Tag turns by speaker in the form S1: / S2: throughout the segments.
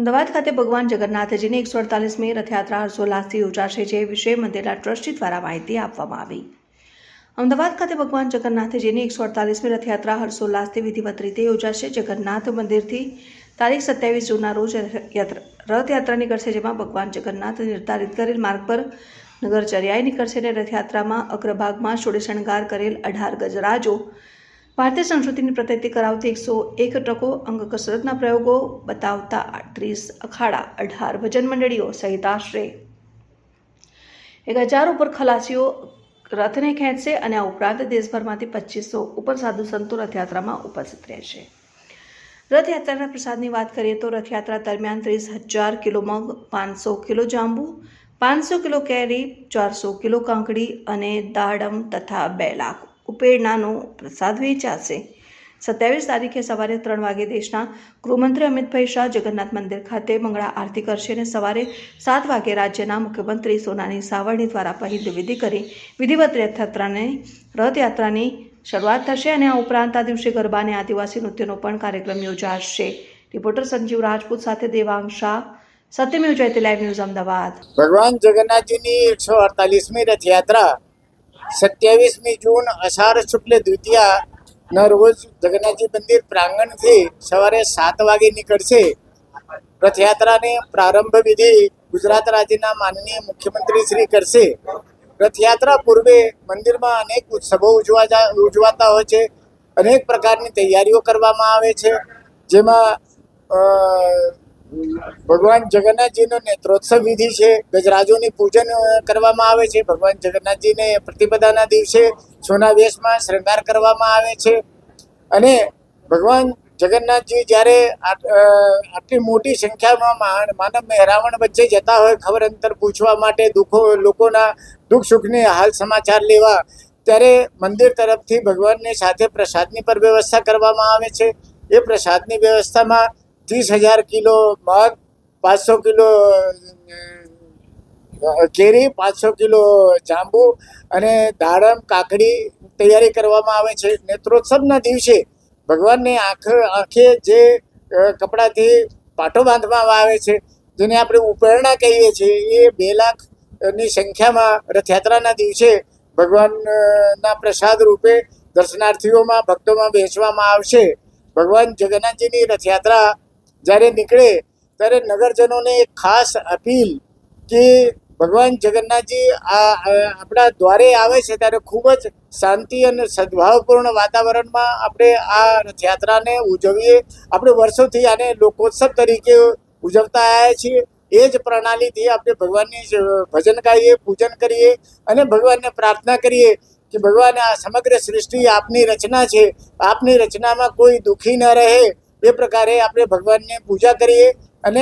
S1: અમદાવાદ ખાતે ભગવાન જગન્નાથજીની 148મી રથયાત્રા હર્ષોલ્લાસથી યોજાશે, જે વિશે મંદિરના ટ્રસ્ટી દ્વારા માહિતી આપવામાં આવી। અમદાવાદ ખાતે ભગવાન જગન્નાથજીની 148મી રથયાત્રા હર્ષોલ્લાસથી વિધિવત રીતે યોજાશે। જગન્નાથ મંદિરથી તારીખ 27 જૂનના રોજ રથયાત્રા નીકળશે, જેમાં ભગવાન જગન્નાથ નિર્ધારિત કરેલ માર્ગ પર નગરચર્યાએ નીકળશે અને રથયાત્રામાં અગ્રભાગમાં શોડશણગાર કરેલ 18 ગજરાજો, ભારતીય સંસ્કૃતિની પ્રતીતિ કરાવતી 101 ટ્રકો, અંગ કસરતના પ્રયોગો બતાવતા 38 અખાડા, 18 ભજન મંડળીઓ સહિત આશરે 1000 ઉપર ખલાસીઓ રથને ખેંચશે અને આ ઉપરાંત દેશભરમાંથી 2500 ઉપર સાધુ સંતો રથયાત્રામાં ઉપસ્થિત રહેશે। રથયાત્રાના પ્રસાદની વાત કરીએ તો રથયાત્રા દરમિયાન 30,000 કિલો મગ, 500 કિલો જાંબુ, 500 કિલો કેરી, 400 કિલો કાંકડી અને દાડમ તથા 2 લાખ ઉપેરણાનો પ્રસાદ વેચાશે। 27 તારીખે સવારે 3 વાગે દેશના ગૃહમંત્રી અમિતભાઈ શાહ જગન્નાથ મંદિર ખાતે મંગળા આરતી કરશે અને સવારે 7 વાગે રાજ્યના મુખ્યમંત્રી સોનાની સાવરણી દ્વારા પહેલ વિધિ કરી વિધિવત રથયાત્રાની શરૂઆત થશે અને આ ઉપરાંત આ દિવસે ગરબા અને આદિવાસી નૃત્યનો પણ કાર્યક્રમ યોજાશે। રિપોર્ટર સંજીવ રાજપૂત સાથે દેવાંગ શાહ, સત્યમેવ જયતે, લાઈવ ન્યૂઝ અમદાવાદ।
S2: ભગવાન જગન્નાથજીની 148મી રથયાત્રા 27મી જૂન અષાઢ શુક્લ દ્વિતીયાના રોજ જગન્નાથજી મંદિર પ્રાંગણથી સવારે 7 વાગે નીકળશે। રથયાત્રાની પ્રારંભ વિધિ ગુજરાત રાજ્યના માનનીય મુખ્યમંત્રી શ્રી કરશે। રથયાત્રા પૂર્વે મંદિરમાં અનેક ઉત્સવો ઉજવાતા હોય છે, અનેક પ્રકારની તૈયારીઓ કરવામાં આવે છે, જેમાં ભગવાન જગન્નાથજીનો નેત્રોત્સવ વિધિ છે, ગજરાજોની પૂજન કરવામાં આવે છે। ભગવાન જગન્નાથજીને પ્રતિપદાના દિવસે સોના વેશમાં શૃંગાર કરવામાં આવે છે અને ભગવાન જગન્નાથજી જ્યારે આટલી મોટી સંખ્યામાં માનવ મહેરામણ વચ્ચે જતા હોય ખબર અંતર પૂછવા માટે, લોકોના દુઃખ સુખની હાલ સમાચાર લેવા, ત્યારે મંદિર તરફથી ભગવાનને સાથે પ્રસાદની પર વ્યવસ્થા કરવામાં આવે છે। એ પ્રસાદની વ્યવસ્થામાં 30,000 કિલો મગ, 500 કિલો કેરી, 500 કિલો જાંબુ અને દાડમ, કાકડી તૈયારી કરવામાં આવે છે। નેત્રોત્સવના દિવસે ભગવાનને આંખે જે કપડાથી પાટો બાંધવામાં આવે છે, જેને આપણે ઉપેરણા કહીએ છીએ, એ 2 લાખની સંખ્યામાં રથયાત્રાના દિવસે ભગવાનના પ્રસાદ રૂપે દર્શનાર્થીઓમાં, ભક્તોમાં વહેંચવામાં આવશે। ભગવાન જગન્નાથજીની રથયાત્રા જ્યારે નીકળે ત્યારે નગરજનોને એક ખાસ અપીલ કે ભગવાન જગન્નાથજી આપણા દ્વારે આવે છે ત્યારે ખૂબ જ શાંતિ અને સદભાવપૂર્ણ વાતાવરણમાં આપણે આ રથયાત્રાને ઉજવીએ। આપણે વર્ષોથી આને લોકોત્સવ તરીકે ઉજવતા આવ્યા છીએ। એ જ પ્રણાલીથી આપણે ભગવાનની ભજન ગાઈએ, પૂજન કરીએ અને ભગવાનને પ્રાર્થના કરીએ કે ભગવાન, આ સમગ્ર સૃષ્ટિ આપની રચના છે, આપની રચનામાં કોઈ દુઃખી ન રહે, એ પ્રકારે આપણે ભગવાનની પૂજા કરીએ અને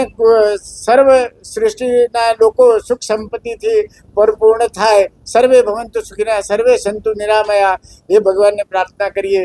S2: સર્વ સૃષ્ટિના લોકો સુખ સંપત્તિથી પરિપૂર્ણ થાય। સર્વે ભવંતુ સુખિનઃ, સર્વે સંતુ નિરામયા, એ ભગવાનને પ્રાર્થના કરીએ।